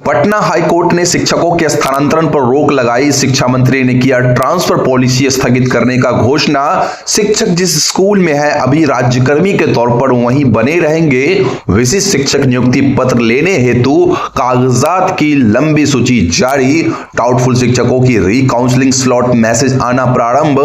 Patna high court ने शिक्षकों के स्थानांतरण पर रोक लगाई। शिक्षा मंत्री ने किया ट्रांसफर पॉलिसी स्थगित करने का घोषणा। शिक्षक जिस स्कूल में है अभी राज्यकर्मी के तौर पर वहीं बने रहेंगे। विशिष्ट शिक्षक नियुक्ति पत्र लेने हेतु कागजात की लंबी सूची जारी। डाउटफुल शिक्षकों की री काउंसलिंग स्लॉट मैसेज आना प्रारंभ।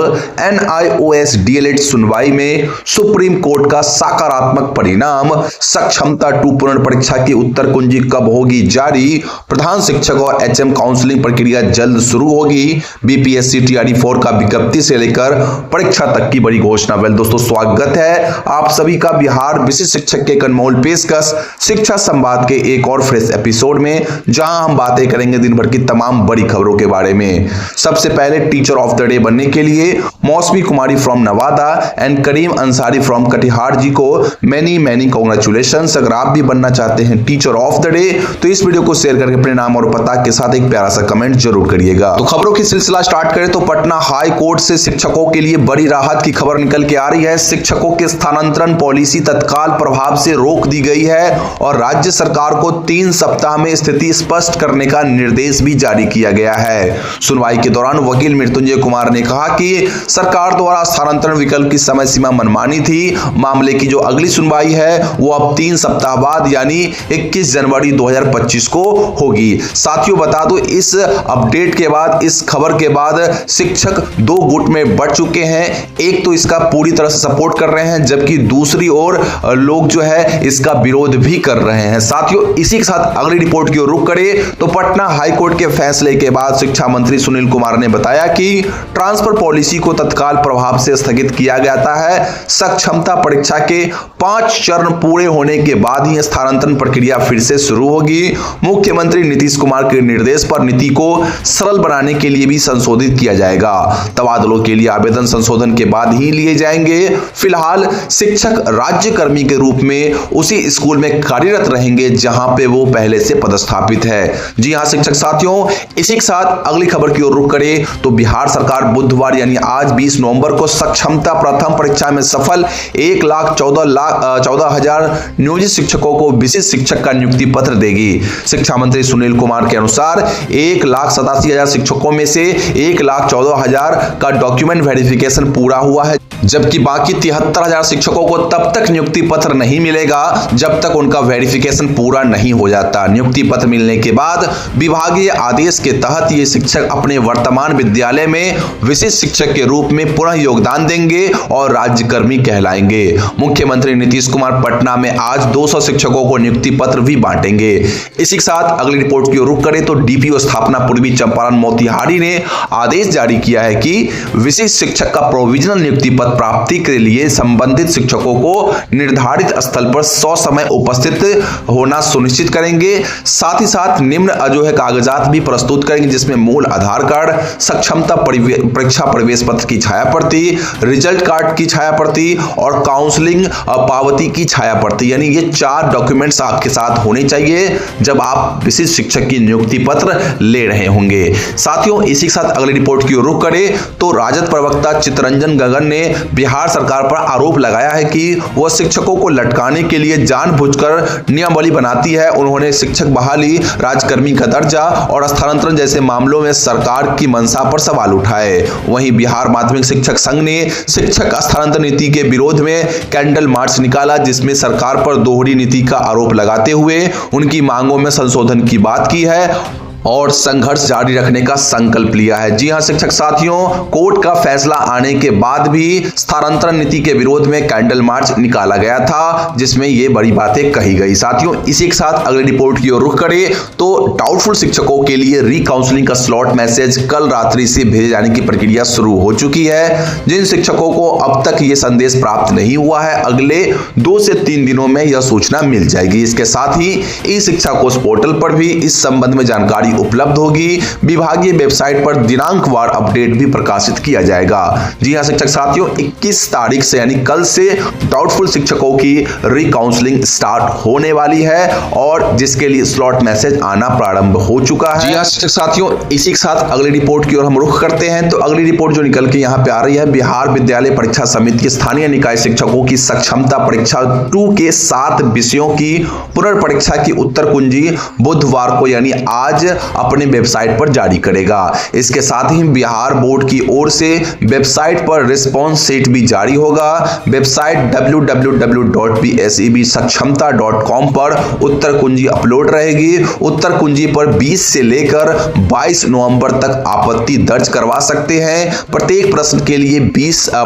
NIOS DLED सुनवाई में सुप्रीम कोर्ट का सकारात्मक परिणाम। सक्षमता 2 पुनर्परीक्षा की उत्तर कुंजी कब होगी जारी। प्रधान शिक्षक और HM काउंसलिंग प्रक्रिया जल्द शुरू होगी। BPSC TRE 4 का विज्ञप्ति से लेकर परीक्षा तक की बड़ी घोषणा। वेल दोस्तों, स्वागत है आप सभी का बिहार विशिष्ट शिक्षक के अनमोल पेशकश शिक्षा संवाद के एक और फ्रेश एपिसोड में, जहां हम बातें करेंगे दिन भर की तमाम बड़ी खबरों के बारे में। सबसे पहले टीचर ऑफ द डे बनने के लिए Mausami Kumari from Nawada and Karim Ansari from Katihar ji को मैनी कांग्रेचुलेशंस। अगर आप भी बनना चाहते हैं टीचर ऑफ द डे तो इस वीडियो को शेयर करके अपने नाम और पता के साथ एक प्यारा सा कमेंट जरूर करिएगा। तो खबरों की सिलसिला स्टार्ट करें तो पटना हाई कोर्ट से शिक्षकों के लिए बड़ी राहत की खबर निकल के आ रही है। शिक्षकों के स्थानांतरण पॉलिसी तत्काल प्रभाव से रोक दी गई है और राज्य सरकार को 3 सप्ताह में स्थिति स्पष्ट करने का निर्देश भी जारी किया गया है। सुनवाई के दौरान वकील मृत्युंजय कुमार ने कहा कि सरकार द्वारा स्थानांतरण विकल्प की समय सीमा मनमानी थी। मामले की जो अगली सुनवाई है वो अब 3 सप्ताह बाद यानी 21 जनवरी 2025 को होगी। साथियों बता दो, इस अपडेट के बाद, इस खबर के बाद शिक्षक 2 गुट में बढ़ चुके हैं। एक तो इसका पूरी तरह से सपोर्ट कर रहे हैं, जबकि दूसरी ओर लोग जो है इसका विरोध भी कर रहे हैं। साथियों इसी के साथ अगली रिपोर्ट की ओर रुख करें तो पटना हाईकोर्ट के फैसले के बाद शिक्षा मंत्री सुनील कुमार ने बताया कि ट्रांसफर पॉलिसी को तत्काल प्रभाव से स्थगित किया गया है। सक्षमता परीक्षा के 5 चरण पूरे होने के बाद ही स्थानांतरण प्रक्रिया फिर से शुरू होगी। मुख्यमंत्री नीतीश कुमार के निर्देश पर नीति को सरल बनाने के लिए भी संशोधित किया जाएगा। तबादलों के लिए आवेदन संशोधन के बाद ही लिए जाएंगे। फिलहाल शिक्षक राज्यकर्मी के रूप में उसी स्कूल में कार्यरत रहेंगे जहां पे वो पहले से पदस्थापित है। जी हां शिक्षक साथियों, इसी के साथ अगली खबर की ओर रुख करें तो बिहार सरकार बुधवार यानी आज 20 नवंबर को सक्षमता प्रथम परीक्षा में सफल 1,14,000 नियोजित शिक्षकों को विशिष्ट शिक्षक का नियुक्ति पत्र देगी। शिक्षा मंत्री सुनील कुमार के अनुसार 1,87,000 शिक्षकों में से 1,14,000 का डॉक्यूमेंट वेरिफिकेशन पूरा हुआ है, जबकि बाकी 73,000 शिक्षकों को तब तक नियुक्ति पत्र नहीं मिलेगा जब तक उनका वेरिफिकेशन पूरा नहीं हो जाता। नियुक्ति पत्र मिलने के बाद विभागीय आदेश के तहत ये शिक्षक अपने वर्तमान विद्यालय में विशिष्ट शिक्षक के रूप में पुनः योगदान देंगे और राज्यकर्मी कहलाएंगे। मुख्यमंत्री नीतीश कुमार पटना में आज 200 शिक्षकों को नियुक्ति पत्र भी बांटेंगे। इसी के साथ अगली रिपोर्ट की ओर रुख करें तो DPO स्थापना पूर्वी चंपारण मोतिहारी ने आदेश जारी किया है कि विशिष्ट शिक्षक का प्रोविजनल नियुक्ति पत्र प्राप्ति के लिए संबंधित शिक्षकों को निर्धारित स्थल पर 100 समय उपस्थित होना सुनिश्चित करेंगे। साथ ही साथ निम्न जो है कागजात भी प्रस्तुत करेंगे, जिसमें मूल आधार कार्ड, सक्षमता परीक्षा प्रवेश पत्र की छाया प्रति, रिजल्ट कार्ड की छाया प्रति और काउंसलिंग पावती की छाया प्रति, यानी ये 4 डॉक्यूमेंट्स आपके साथ होने चाहिए जब आप विशिष्ट शिक्षक की नियुक्ति पत्र ले रहे होंगे। साथियों इसी के साथ अगली रिपोर्ट की ओर रुख करें तो राजद प्रवक्ता चित्तरंजन गगन ने बिहार सरकार पर आरोप लगाया है कि वह शिक्षकों को लटकाने के लिए जानबूझकर नियमावली बनाती है। उन्होंने शिक्षक बहाली, राजकर्मी का दर्जा और स्थानांतरण जैसे मामलों में सरकार की मंशा पर सवाल उठाए। वहीं बिहार माध्यमिक शिक्षक संघ ने शिक्षक स्थानांतरण नीति के विरोध में कैंडल मार्च निकाला, जिसमें सरकार पर दोहरी नीति का आरोप लगाते हुए उनकी मांगों में संशोधन की बात की है और संघर्ष जारी रखने का संकल्प लिया है। जी हां शिक्षक साथियों, कोर्ट का फैसला आने के बाद भी स्थानांतरण नीति के विरोध में कैंडल मार्च निकाला गया था, जिसमें ये बड़ी बातें कही गई। साथियों इसी के साथ अगली रिपोर्ट की ओर रुख करें तो डाउटफुल शिक्षकों के लिए री काउंसलिंग का स्लॉट मैसेज कल रात्रि से भेजे जाने की प्रक्रिया शुरू हो चुकी है। जिन शिक्षकों को अब तक ये संदेश प्राप्त नहीं हुआ है, अगले 2 से 3 दिनों में यह सूचना मिल जाएगी। इसके साथ ही ई शिक्षा कोष पोर्टल पर भी इस संबंध में जानकारी जानकारी उपलब्ध होगी। विभागीय वेबसाइट पर दिनांकवार अपडेट भी प्रकाशित किया जाएगा। जी हां शिक्षक साथियों, 21 तारीख से यानी कल से डाउटफुल शिक्षकों की रिकाउंसलिंग स्टार्ट होने वाली है और जिसके लिए स्लॉट मैसेज आना प्रारंभ हो चुका है। जी हां शिक्षक साथियों, इसी के साथ अगली रिपोर्ट की ओर हम रुख करते हैं। तो अगली रिपोर्ट जो निकल के यहाँ पे आ रही है, बिहार विद्यालय परीक्षा समिति की स्थानीय निकाय शिक्षकों की सक्षमता परीक्षा 2 के 7 विषयों की पुनर्परीक्षा की उत्तर कुंजी बुधवार को यानी आज अपने वेबसाइट पर जारी करेगा। इसके साथ ही बिहार बोर्ड की ओर से वेबसाइट पर रिस्पॉन्स शीट भी जारी होगा। वेबसाइट www.psebsakshamta.com पर उत्तर कुंजी अपलोड रहेगी। उत्तर कुंजी पर 20 से लेकर 22 नवंबर तक आपत्ति दर्ज करवा सकते हैं। प्रत्येक प्रश्न के लिए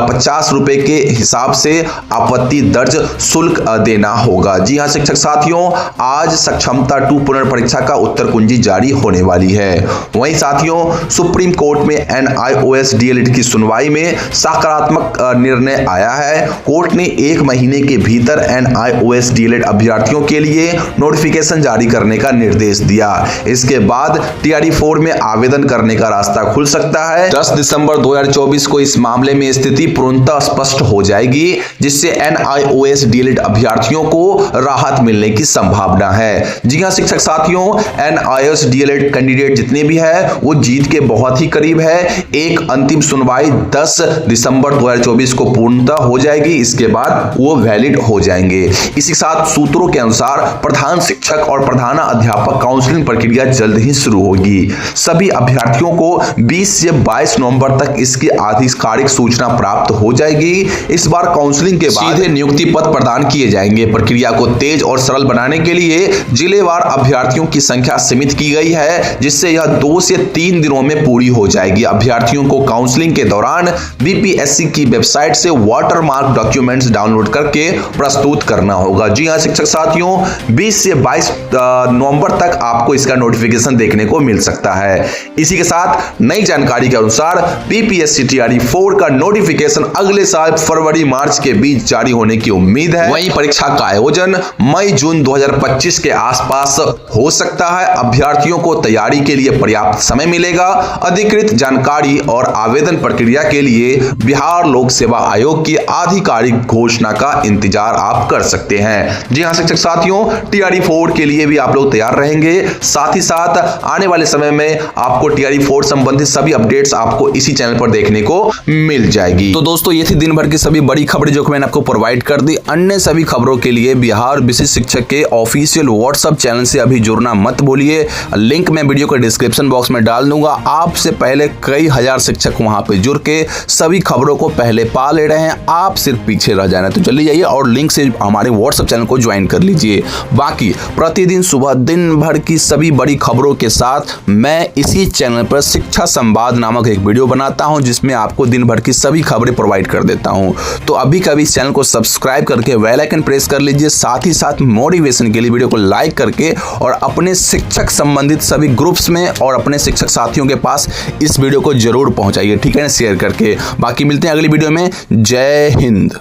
50 रुपए के हिसाब से आपत्ति दर्ज शुल्क देना होगा। जी हां शिक्षक साथियों, आज सक्षमता 2 पुनर्परीक्षा का उत्तर कुंजी जारी होने वाली है। वहीं साथियों, सुप्रीम कोर्ट में NIOS DLED की सुनवाई में सकारात्मक निर्णय आया है। कोर्ट ने 1 महीने के भीतर NIOS DLED अभ्यर्थियों के लिए नोटिफिकेशन जारी करने का निर्देश दिया। इसके बाद TRE 4 में आवेदन करने का रास्ता खुल सकता है। 10 दिसंबर 2024 को इस मामले में स्थिति पूर्णतः स्पष्ट हो जाएगी, जिससे NIOS DLED अभ्यर्थियों को राहत मिलने की संभावना है। जी हां शिक्षक साथियों, NIOS DLED कैंडिडेट जितने भी है वो जीत के बहुत ही करीब है। एक अंतिम सुनवाई 10 दिसंबर 2024 को पूर्णतः हो जाएगी। इसके बाद वो वैलिड हो जाएंगे। इसी साथ सूत्रों के अनुसार प्रधान शिक्षक और प्रधान अध्यापक काउंसलिंग प्रक्रिया जल्द ही शुरू होगी। सभी अभ्यर्थियों को 20 से 22 नवंबर तक इसकी आधिकारिक सूचना प्राप्त हो जाएगी। इस बार काउंसलिंग के बाद सीधे नियुक्ति पत्र प्रदान किए जाएंगे। प्रक्रिया को तेज और सरल बनाने के लिए जिलेवार अभ्यर्थियों की संख्या सीमित की गई है, जिससे यह 2 से 3 दिनों में पूरी हो जाएगी। अभ्यर्थियों को काउंसलिंग के दौरान BPSC की वेबसाइट से वाटरमार्क डॉक्यूमेंट्स डाउनलोड करके प्रस्तुत करना होगा। जी हां शिक्षक साथियों, 20 से 22 नवंबर तक आपको इसका नोटिफिकेशन देखने को मिल सकता है। इसी के साथ नई जानकारी के अनुसार BPSC TRE 4 का नोटिफिकेशन अगले साल फरवरी-मार्च के बीच जारी होने की उम्मीद है। वहीं परीक्षा का आयोजन मई-जून 2025 के आसपास हो सकता है। अभ्यर्थियों को तैयारी के लिए पर्याप्त समय मिलेगा। अधिकृत जानकारी और आवेदन प्रक्रिया के लिए बिहार लोक सेवा आयोग की आधिकारिक घोषणा का इंतजार आप कर सकते हैं। जी हां शिक्षक साथियों, TRE 4 के लिए भी आप लोग तैयार रहेंगे। साथ ही साथ आने वाले समय में आपको TRE 4 संबंधित सभी अपडेट्स आपको इसी चैनल पर देखने को मिल जाएगी। तो दोस्तों, ये थी दिन भर की सभी बड़ी खबरें जो मैंने आपको प्रोवाइड कर दी। अन्य सभी खबरों के लिए बिहार विशिष्ट शिक्षक के ऑफिशियल व्हाट्सएप चैनल से अभी जुड़ना मत भूलिए। लिंक मैं वीडियो के डिस्क्रिप्शन बॉक्स में डाल दूंगा। आपसे पहले कई हजार शिक्षक वहां पे जुड़ के सभी खबरों को पहले पा ले रहे हैं। आप सिर्फ पीछे रह जाना। तो जल्दी जाइए और लिंक से हमारे व्हाट्सएप चैनल को ज्वाइन कर लीजिए। बाकी प्रतिदिन सुबह दिन भर की सभी बड़ी खबरों के साथ मैं इसी चैनल पर शिक्षा संवाद नामक एक वीडियो बनाता हूं, जिसमें आपको दिन भर की सभी खबरें प्रोवाइड कर देता हूं। तो अभी कभी इस चैनल को सब्सक्राइब करके बेल आइकन प्रेस कर लीजिए। साथ ही साथ मोटिवेशन के लिए वीडियो को लाइक करके और अपने शिक्षक संबंधित सभी ग्रुप्स में और अपने शिक्षक साथियों के पास इस वीडियो को जरूर पहुंचाइए, ठीक है ना, शेयर करके। बाकी मिलते हैं अगली वीडियो में। जय हिंद।